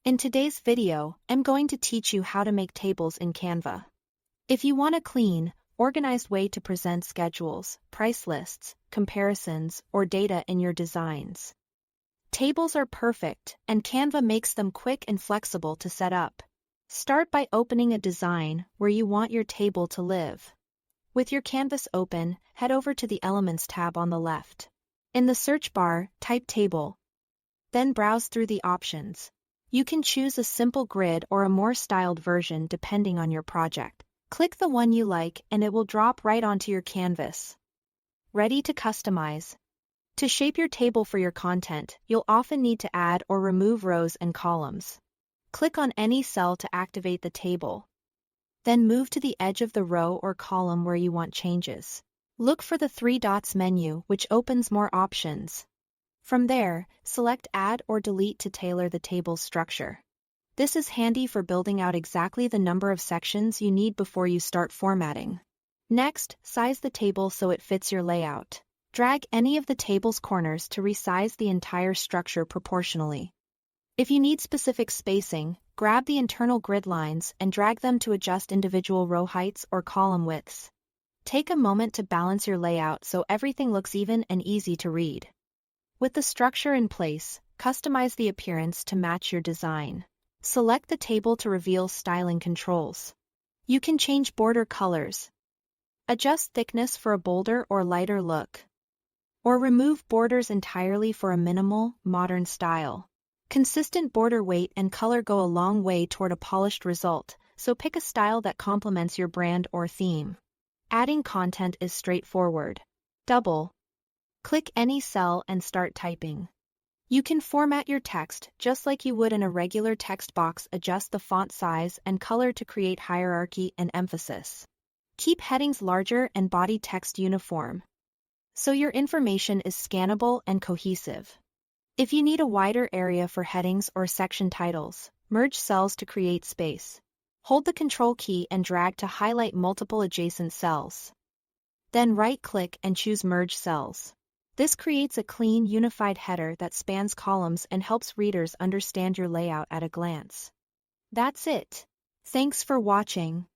In today's video, I'm going to teach you how to make tables in Canva. If you want a clean, organized way to present schedules, price lists, comparisons, or data in your designs, tables are perfect, and Canva makes them quick and flexible to set up. Start by opening a design where you want your table to live. With your canvas open, head over to the Elements tab on the left. In the search bar, type Table. Then browse through the options. You can choose a simple grid or a more styled version depending on your project. Click the one you like and it will drop right onto your canvas. Ready to customize. To shape your table for your content, you'll often need to add or remove rows and columns. Click on any cell to activate the table. Then move to the edge of the row or column where you want changes. Look for the three dots menu, which opens more options. From there, select Add or Delete to tailor the table's structure. This is handy for building out exactly the number of sections you need before you start formatting. Next, size the table so it fits your layout. Drag any of the table's corners to resize the entire structure proportionally. If you need specific spacing, grab the internal grid lines and drag them to adjust individual row heights or column widths. Take a moment to balance your layout so everything looks even and easy to read. With the structure in place, customize the appearance to match your design. Select the table to reveal styling controls. You can change border colors, adjust thickness for a bolder or lighter look, or remove borders entirely for a minimal, modern style. Consistent border weight and color go a long way toward a polished result, so pick a style that complements your brand or theme. Adding content is straightforward. Click any cell and start typing. You can format your text just like you would in a regular text box. Adjust the font size and color to create hierarchy and emphasis. Keep headings larger and body text uniform, so your information is scannable and cohesive. If you need a wider area for headings or section titles, merge cells to create space. Hold the Control key and drag to highlight multiple adjacent cells. Then right-click and choose Merge Cells. This creates a clean, unified header that spans columns and helps readers understand your layout at a glance. That's it. Thanks for watching.